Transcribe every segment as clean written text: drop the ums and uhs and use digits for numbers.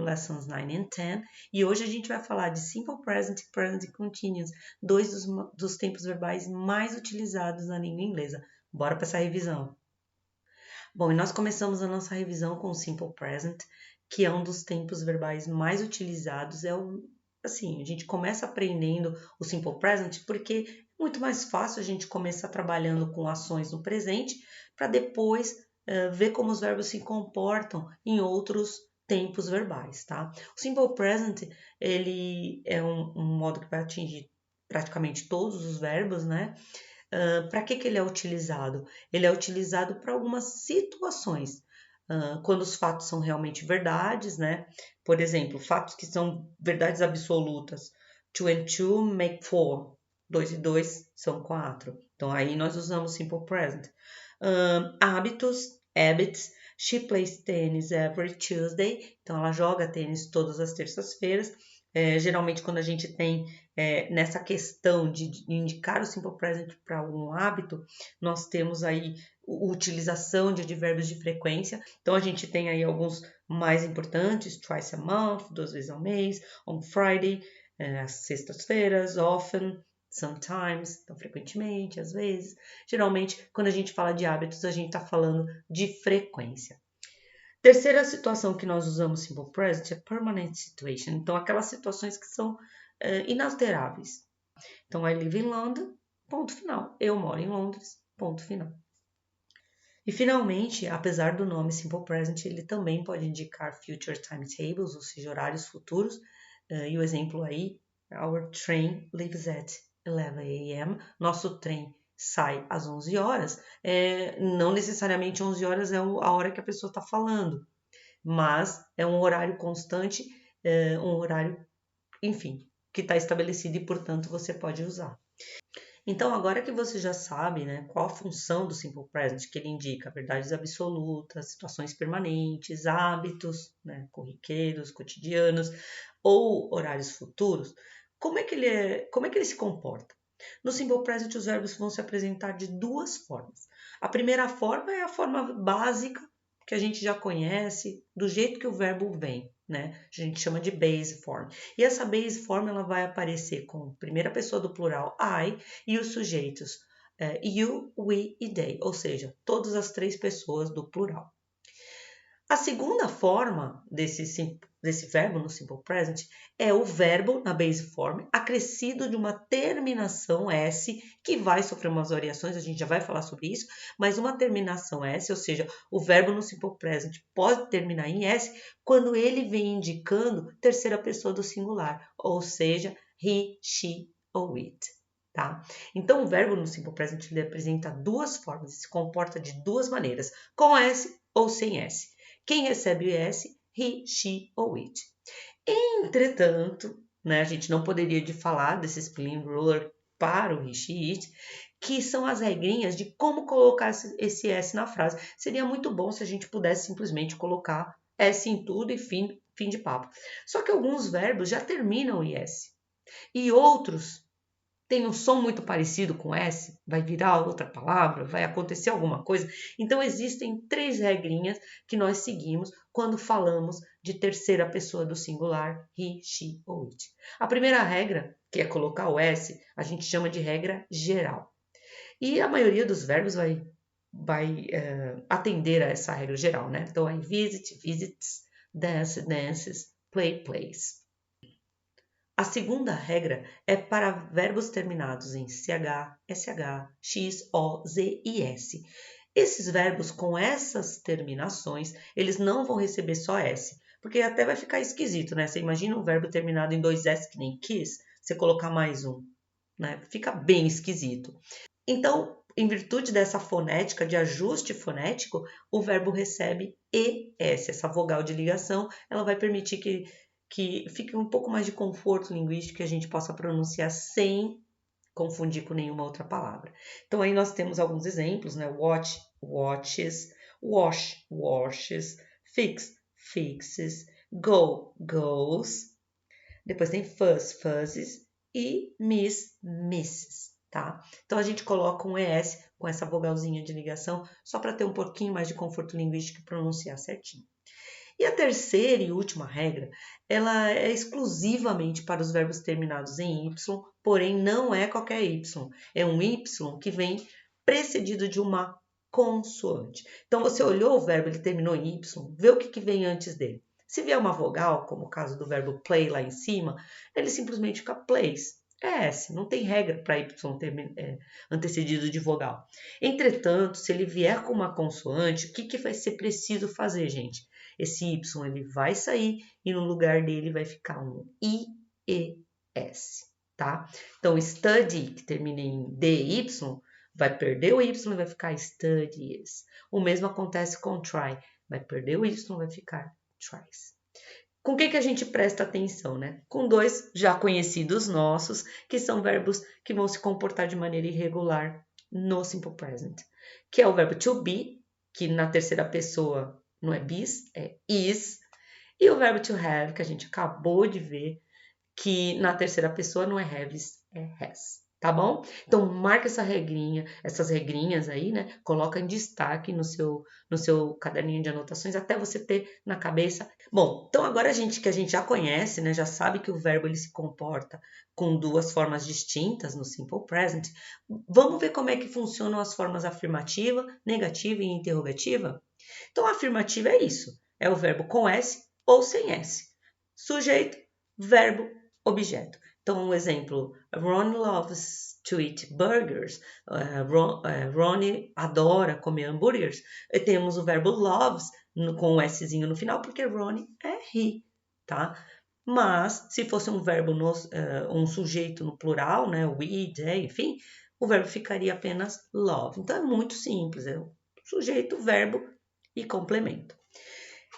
Lessons 9 and 10, e hoje a gente vai falar de Simple Present e Present Continuous, dois dos tempos verbais mais utilizados na língua inglesa. Bora para essa revisão! Bom, e nós começamos a nossa revisão com o Simple Present, que é um dos tempos verbais mais utilizados. Assim, a gente começa aprendendo o Simple Present porque é muito mais fácil a gente começar trabalhando com ações no presente para depois ver como os verbos se comportam em outros tempos verbais, tá? O Simple Present, ele é um modo que vai atingir praticamente todos os verbos, né? Para que ele é utilizado? Ele é utilizado para algumas situações. Quando os fatos são realmente verdades, né? Por exemplo, fatos que são verdades absolutas. 2 and 2 make 4. 2 e 2 são 4. Então, aí nós usamos simple present. Hábitos, habits. She plays tennis every Tuesday. Então, ela joga tênis todas as terças-feiras. Geralmente, quando a gente tem nessa questão de indicar o simple present para algum hábito, nós temos aí utilização de advérbios de frequência. Então, a gente tem aí alguns mais importantes: twice a month, 2 vezes ao mês, on Friday, às sextas-feiras, often, sometimes, então frequentemente, às vezes. Geralmente, quando a gente fala de hábitos, a gente está falando de frequência. Terceira situação que nós usamos simple present é permanent situation. Então, aquelas situações que são inalteráveis. Então, I live in London, ponto final. Eu moro em Londres, ponto final. E, finalmente, apesar do nome simple present, ele também pode indicar future timetables, ou seja, horários futuros. E o exemplo aí, our train leaves at 11 a.m. Nosso trem sai às 11 horas. Não necessariamente 11 horas é a hora que a pessoa está falando, mas é um horário constante, um horário, enfim, que está estabelecido e, portanto, você pode usar. Então, agora que você já sabe, né, qual a função do Simple Present, que ele indica verdades absolutas, situações permanentes, hábitos, né, corriqueiros, cotidianos ou horários futuros, como é que ele se comporta? No Simple Present, os verbos vão se apresentar de duas formas. A primeira forma é a forma básica, que a gente já conhece, do jeito que o verbo vem, né? A gente chama de base form. E essa base form ela vai aparecer com a primeira pessoa do plural I e os sujeitos you, we e they, ou seja, todas as três pessoas do plural. A segunda forma desse verbo no Simple Present é o verbo na base form acrescido de uma terminação S, que vai sofrer umas variações, a gente já vai falar sobre isso, mas uma terminação S, ou seja, o verbo no Simple Present pode terminar em S quando ele vem indicando terceira pessoa do singular, ou seja, he, she ou it. Tá? Então, o verbo no Simple Present ele apresenta duas formas, se comporta de duas maneiras, com S ou sem S. Quem recebe o S, he, she ou it. Entretanto, né, a gente não poderia de falar desse spelling ruler para o he, she, it, que são as regrinhas de como colocar esse S na frase. Seria muito bom se a gente pudesse simplesmente colocar S em tudo e fim de papo. Só que alguns verbos já terminam em S. E outros tem um som muito parecido com S, vai virar outra palavra, vai acontecer alguma coisa. Então, existem 3 regrinhas que nós seguimos quando falamos de terceira pessoa do singular, he, she ou it. A primeira regra, que é colocar o S, a gente chama de regra geral. E a maioria dos verbos vai atender a essa regra geral, né? Então, I visit, visits, dance, dances, play, plays. A segunda regra é para verbos terminados em CH, SH, X, O, Z e S. Esses verbos com essas terminações, eles não vão receber só S, porque até vai ficar esquisito, né? Você imagina um verbo terminado em 2 S que nem kiss, você colocar mais um, né? Fica bem esquisito. Então, em virtude dessa fonética, de ajuste fonético, o verbo recebe ES, essa vogal de ligação, ela vai permitir que fique um pouco mais de conforto linguístico, que a gente possa pronunciar sem confundir com nenhuma outra palavra. Então, aí nós temos alguns exemplos, né? Watch, watches, wash, washes, fix, fixes, go, goes. Depois tem fuzz, fuzzes e miss, misses, tá? Então, a gente coloca um ES com essa vogalzinha de ligação, só para ter um pouquinho mais de conforto linguístico e pronunciar certinho. E a terceira e última regra, ela é exclusivamente para os verbos terminados em Y, porém não é qualquer Y. É um Y que vem precedido de uma consoante. Então, você olhou o verbo, ele terminou em Y, vê o que vem antes dele. Se vier uma vogal, como o caso do verbo play lá em cima, ele simplesmente fica plays. É S, não tem regra para Y antecedido de vogal. Entretanto, se ele vier com uma consoante, o que vai ser preciso fazer, gente? Esse Y ele vai sair e no lugar dele vai ficar um IES, tá? Então, study, que termina em DY, vai perder o Y e vai ficar studies. O mesmo acontece com try, vai perder o Y e vai ficar tries. Com o que a gente presta atenção, né? Com dois já conhecidos nossos, que são verbos que vão se comportar de maneira irregular no Simple Present, que é o verbo to be, que na terceira pessoa não é bis, é is, e o verbo to have, que a gente acabou de ver, que na terceira pessoa não é haves, é has. Tá bom? Então, marca essas regrinhas aí, né? Coloca em destaque no seu caderninho de anotações até você ter na cabeça. Bom, então agora que a gente já conhece, né? Já sabe que o verbo ele se comporta com duas formas distintas no Simple Present. Vamos ver como é que funcionam as formas afirmativa, negativa e interrogativa? Então, a afirmativa é isso. É o verbo com S ou sem S. Sujeito, verbo, objeto. Então, um exemplo, Ron loves to eat burgers. Ronnie adora comer hambúrgueres. E temos o verbo loves com o Szinho no final, porque Ronnie é he, tá? Mas, se fosse um verbo, um sujeito no plural, né? We, they, enfim, o verbo ficaria apenas love. Então, é muito simples. É o sujeito, verbo e complemento.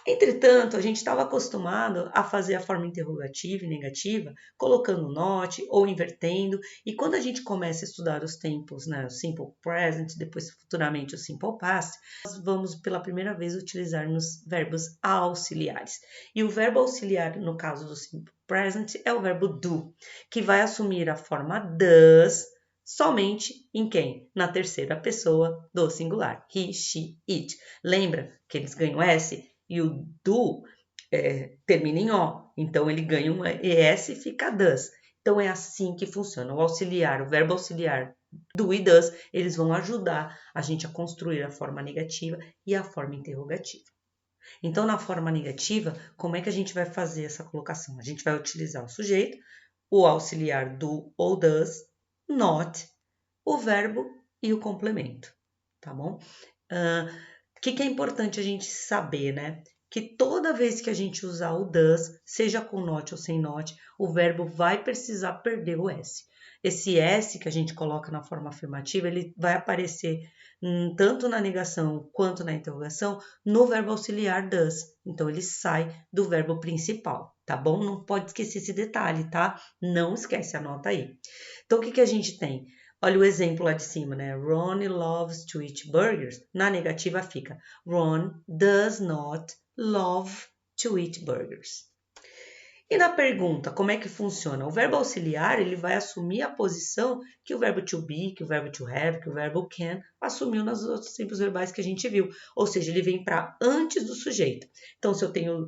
Entretanto, a gente estava acostumado a fazer a forma interrogativa e negativa, colocando not ou invertendo, e quando a gente começa a estudar os tempos, né, o Simple Present, depois futuramente o Simple Past, nós vamos pela primeira vez utilizar nos verbos auxiliares. E o verbo auxiliar, no caso do Simple Present, é o verbo do, que vai assumir a forma does, somente em quem? Na terceira pessoa do singular, he, she, it. Lembra que eles ganham S? E o do termina em O, então ele ganha um ES e fica does. Então é assim que funciona. O verbo auxiliar do e does, eles vão ajudar a gente a construir a forma negativa e a forma interrogativa. Então, na forma negativa, como é que a gente vai fazer essa colocação? A gente vai utilizar o sujeito, o auxiliar do ou does, not, o verbo e o complemento, tá bom? O que é importante a gente saber, né? Que toda vez que a gente usar o does, seja com not ou sem not, o verbo vai precisar perder o S. Esse S que a gente coloca na forma afirmativa, ele vai aparecer tanto na negação quanto na interrogação no verbo auxiliar does. Então, ele sai do verbo principal, tá bom? Não pode esquecer esse detalhe, tá? Não esquece, anota aí. Então, o que a gente tem? Olha o exemplo lá de cima, né? Ron loves to eat burgers. Na negativa fica Ron does not love to eat burgers. E na pergunta, como é que funciona? O verbo auxiliar, ele vai assumir a posição que o verbo to be, que o verbo to have, que o verbo can assumiu nos outros tempos verbais que a gente viu. Ou seja, ele vem para antes do sujeito. Então, se eu tenho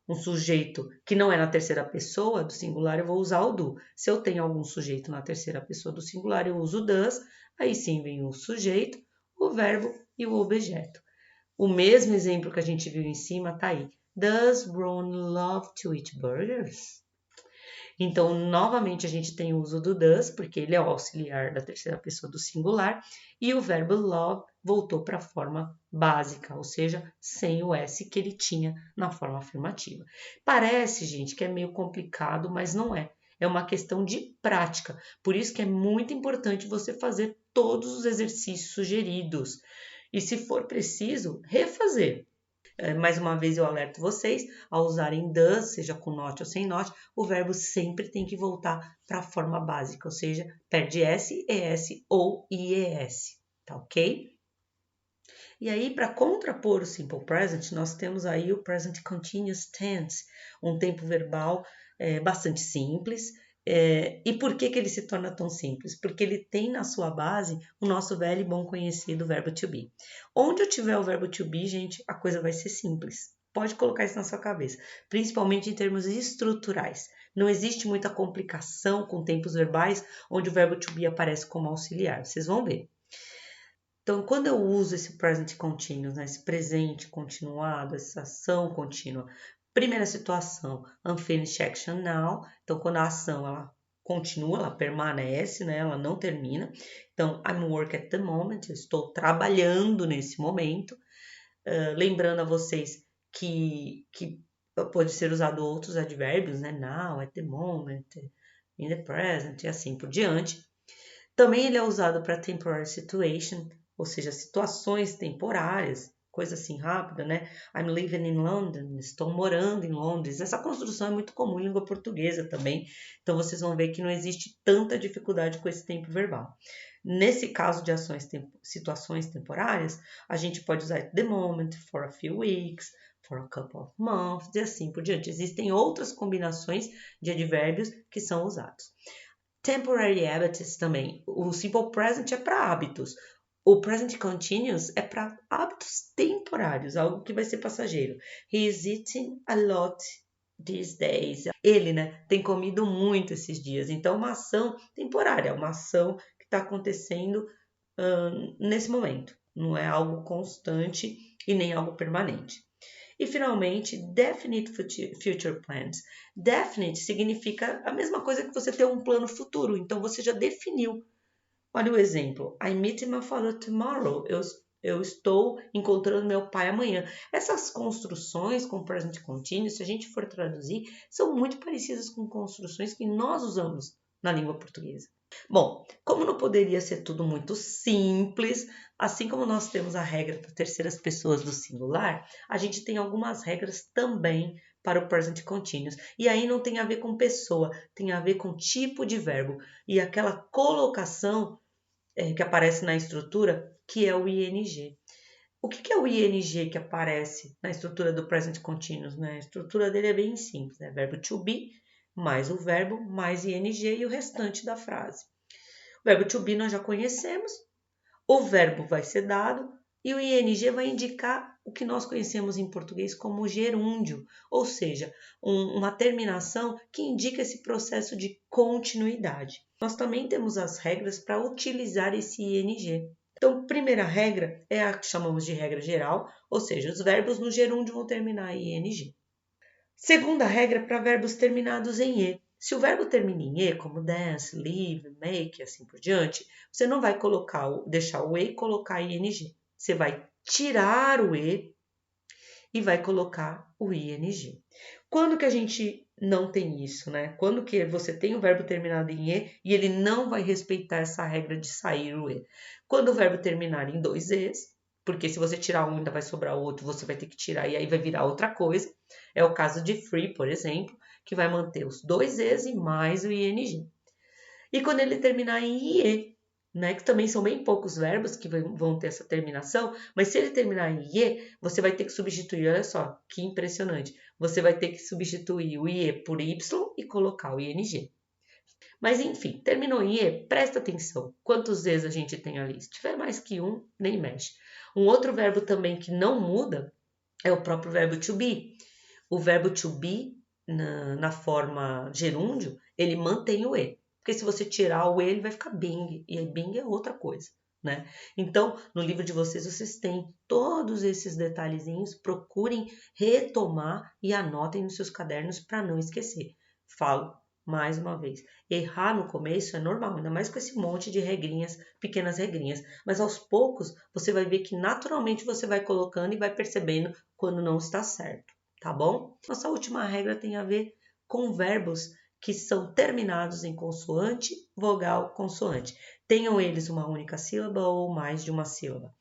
um sujeito que não é na terceira pessoa do singular, eu vou usar o do. Se eu tenho algum sujeito na terceira pessoa do singular, eu uso o does. Aí sim vem o sujeito, o verbo e o objeto. O mesmo exemplo que a gente viu em cima está aí. Does Ron love to eat burgers? Então, novamente, a gente tem o uso do does, porque ele é o auxiliar da terceira pessoa do singular, e o verbo love voltou para a forma básica, ou seja, sem o S que ele tinha na forma afirmativa. Parece, gente, que é meio complicado, mas não é. É uma questão de prática. Por isso que é muito importante você fazer todos os exercícios sugeridos. E se for preciso, refazer. Mais uma vez eu alerto vocês, ao usarem does, seja com not ou sem not, o verbo sempre tem que voltar para a forma básica, ou seja, perde S, ES ou IES, tá ok? E aí, para contrapor o Simple Present, nós temos aí o Present Continuous Tense, um tempo verbal bastante simples, E por que ele se torna tão simples? Porque ele tem na sua base o nosso velho e bom conhecido verbo to be. Onde eu tiver o verbo to be, gente, a coisa vai ser simples. Pode colocar isso na sua cabeça, principalmente em termos estruturais. Não existe muita complicação com tempos verbais onde o verbo to be aparece como auxiliar. Vocês vão ver. Então, quando eu uso esse present continuous, né, esse presente continuado, essa ação contínua, primeira situação, unfinished action now. Então, quando a ação ela continua, ela permanece, né, ela não termina. Então, I'm working at the moment, eu estou trabalhando nesse momento. Lembrando a vocês que pode ser usado outros advérbios, né, now, at the moment, in the present e assim por diante. Também ele é usado para temporary situation, ou seja, situações temporárias, coisa assim rápida, né? I'm living in London, estou morando em Londres. Essa construção é muito comum em língua portuguesa também, então vocês vão ver que não existe tanta dificuldade com esse tempo verbal. Nesse caso de situações temporárias, a gente pode usar at the moment, for a few weeks, for a couple of months e assim por diante. Existem outras combinações de advérbios que são usados. Temporary habits também. O simple present é para hábitos. O present continuous é para hábitos temporários, algo que vai ser passageiro. He is eating a lot these days. Ele, né, tem comido muito esses dias. Então, uma ação temporária, uma ação que está acontecendo nesse momento. Não é algo constante e nem algo permanente. E, finalmente, definite future plans. Definite significa a mesma coisa que você ter um plano futuro. Então, você já definiu. Olha o exemplo. I'm meeting my father tomorrow. Eu estou encontrando meu pai amanhã. Essas construções com present continuous, se a gente for traduzir, são muito parecidas com construções que nós usamos na língua portuguesa. Bom, como não poderia ser tudo muito simples, assim como nós temos a regra para terceiras pessoas do singular, a gente tem algumas regras também para o present continuous. E aí não tem a ver com pessoa, tem a ver com tipo de verbo e aquela colocação que aparece na estrutura, que é o ing. O que é o ing que aparece na estrutura do present continuous? Né? A estrutura dele é bem simples, né? Verbo to be, mais o verbo, mais ing e o restante da frase. O verbo to be nós já conhecemos, o verbo vai ser dado e o ing vai indicar o que nós conhecemos em português como gerúndio, ou seja, uma terminação que indica esse processo de continuidade. Nós também temos as regras para utilizar esse ing. Então, primeira regra é a que chamamos de regra geral, ou seja, os verbos no gerúndio vão terminar em ing. Segunda regra para verbos terminados em e. Se o verbo termina em e, como dance, live, make e assim por diante, você não vai deixar o e e colocar ing. Você vai tirar o e e vai colocar o ing. Quando que a gente não tem isso, né? Quando que você tem o verbo terminado em e ele não vai respeitar essa regra de sair o e? Quando o verbo terminar em dois es, porque se você tirar um ainda vai sobrar outro, você vai ter que tirar e aí vai virar outra coisa. É o caso de free, por exemplo, que vai manter os dois es e mais o ing. E quando ele terminar em ie, né, que também são bem poucos verbos que vão ter essa terminação, mas se ele terminar em ie, você vai ter que substituir, olha só, que impressionante, você vai ter que substituir o ie por y e colocar o ing. Mas enfim, terminou em e, presta atenção, quantos es a gente tem ali? Se tiver mais que um, nem mexe. Um outro verbo também que não muda é o próprio verbo to be. O verbo to be, na forma gerúndio, ele mantém o e. Porque se você tirar o e, ele vai ficar being. E aí being é outra coisa, né? Então, no livro de vocês têm todos esses detalhezinhos. Procurem retomar e anotem nos seus cadernos para não esquecer. Falo mais uma vez. Errar no começo é normal, ainda mais com esse monte de regrinhas, pequenas regrinhas. Mas aos poucos, você vai ver que naturalmente você vai colocando e vai percebendo quando não está certo. Tá bom? Nossa última regra tem a ver com verbos que são terminados em consoante, vogal, consoante. Tenham eles uma única sílaba ou mais de uma sílaba.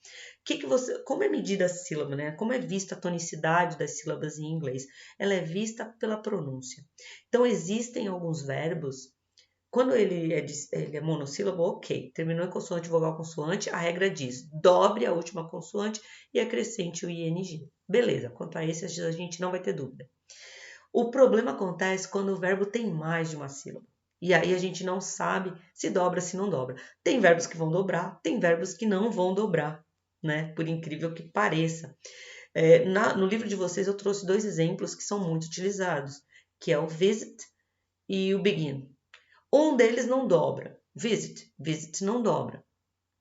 Como é medida a sílaba, né? Como é vista a tonicidade das sílabas em inglês? Ela é vista pela pronúncia. Então, existem alguns verbos, quando ele é monossílabo, ok. Terminou em consoante, vogal, consoante, a regra diz dobre a última consoante e acrescente o ing. Beleza, quanto a esse a gente não vai ter dúvida. O problema acontece quando o verbo tem mais de uma sílaba. E aí a gente não sabe se dobra, se não dobra. Tem verbos que vão dobrar, tem verbos que não vão dobrar, né? Por incrível que pareça. No livro de vocês eu trouxe 2 exemplos que são muito utilizados, que é o visit e o begin. Um deles não dobra. Visit não dobra,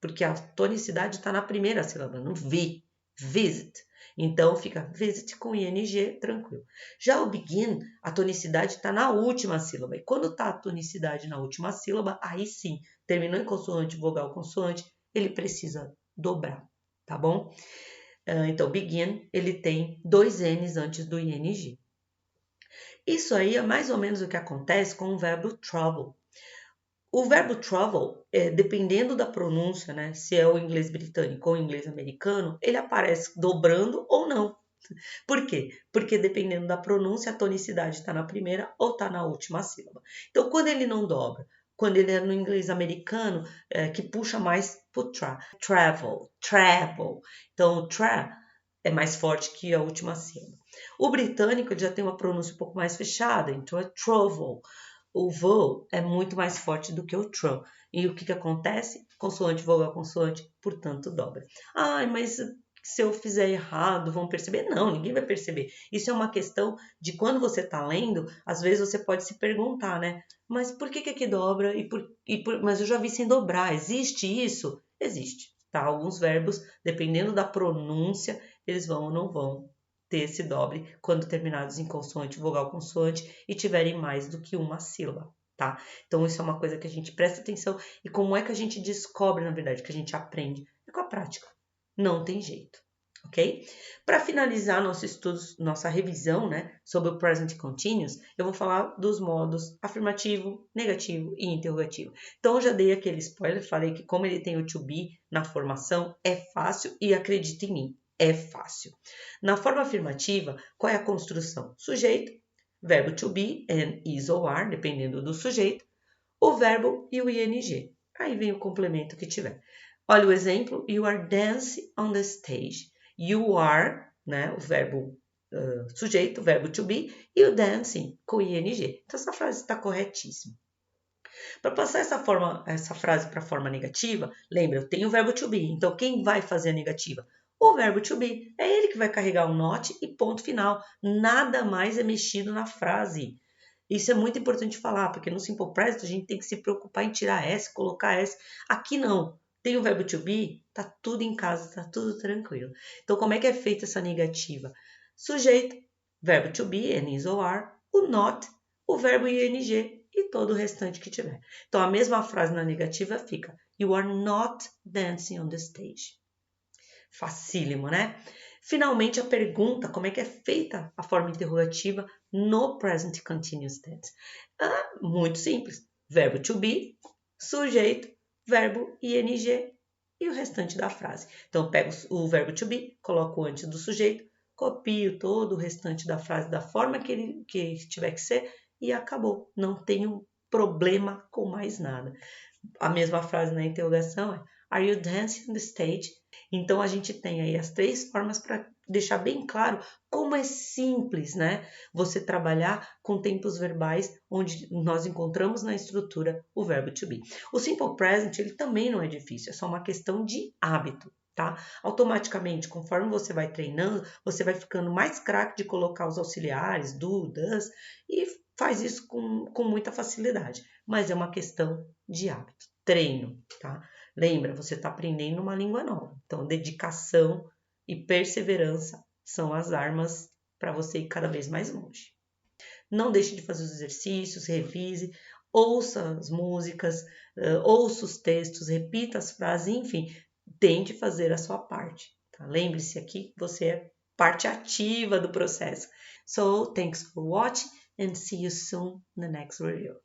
porque a tonicidade está na primeira sílaba, no vi, visit. Então fica visit com ing, tranquilo. Já o begin, a tonicidade está na última sílaba. E quando está a tonicidade na última sílaba, aí sim, terminou em consoante, vogal, consoante, ele precisa dobrar, tá bom? Então, begin, ele tem 2 N's antes do ing. Isso aí é mais ou menos o que acontece com o verbo travel. O verbo travel, dependendo da pronúncia, né, se é o inglês britânico ou o inglês americano, ele aparece dobrando ou não. Por quê? Porque dependendo da pronúncia, a tonicidade está na primeira ou está na última sílaba. Então, quando ele não dobra, quando ele é no inglês americano, que puxa mais pro travel. Então, o tra é mais forte que a última sílaba. O britânico ele já tem uma pronúncia um pouco mais fechada, então é travel. O vowel é muito mais forte do que o tr. E o que acontece? Consoante, vogal, consoante, portanto, dobra. Ai, mas se eu fizer errado, vão perceber? Não, ninguém vai perceber. Isso é uma questão de quando você está lendo, às vezes você pode se perguntar, né? Mas por que aqui dobra? Mas eu já vi sem dobrar. Existe isso? Existe, tá? Alguns verbos, dependendo da pronúncia, eles vão ou não vão ter esse dobre quando terminados em consoante, vogal, consoante e tiverem mais do que uma sílaba, tá? Então isso é uma coisa que a gente presta atenção e como é que a gente descobre, na verdade, que a gente aprende? É com a prática. Não tem jeito, ok? Para finalizar nosso estudo, nossa revisão, né, sobre o present continuous, eu vou falar dos modos afirmativo, negativo e interrogativo. Então, eu já dei aquele spoiler, falei que como ele tem o to be na formação, é fácil e acredita em mim, é fácil. Na forma afirmativa, qual é a construção? Sujeito, verbo to be and is or are, dependendo do sujeito, o verbo e o ing. Aí vem o complemento que tiver. Olha o exemplo, you are dancing on the stage. You are, né, o verbo sujeito, o verbo to be, e o dancing com ing. Então essa frase está corretíssima. Para passar essa frase para a forma negativa, lembra, eu tenho o verbo to be, então quem vai fazer a negativa? O verbo to be. É ele que vai carregar o not e ponto final. Nada mais é mexido na frase. Isso é muito importante falar, porque no Simple Present a gente tem que se preocupar em tirar S, colocar S. Aqui não. Tem o verbo to be, tá tudo em casa, tá tudo tranquilo. Então, como é que é feita essa negativa? Sujeito, verbo to be, is or are, o not, o verbo ing e todo o restante que tiver. Então, a mesma frase na negativa fica You are not dancing on the stage. Facílimo, né? Finalmente, a pergunta, como é que é feita a forma interrogativa no present continuous tense? Muito simples. Verbo to be, sujeito, verbo ing e o restante da frase. Então, pego o verbo to be, coloco antes do sujeito, copio todo o restante da frase da forma que tiver que ser e acabou. Não tenho problema com mais nada. A mesma frase na interrogação é Are you dancing on the stage? Então, a gente tem aí as 3 formas para deixar bem claro como é simples, né? Você trabalhar com tempos verbais onde nós encontramos na estrutura o verbo to be. O simple present, ele também não é difícil, é só uma questão de hábito, tá? Automaticamente, conforme você vai treinando, você vai ficando mais craque de colocar os auxiliares, do, does, e faz isso com muita facilidade. Mas é uma questão de hábito, treino, tá? Lembra, você está aprendendo uma língua nova. Então, dedicação e perseverança são as armas para você ir cada vez mais longe. Não deixe de fazer os exercícios, revise, ouça as músicas, ouça os textos, repita as frases, enfim, tente fazer a sua parte. Tá? Lembre-se aqui que você é parte ativa do processo. So, thanks for watching and see you soon in the next review.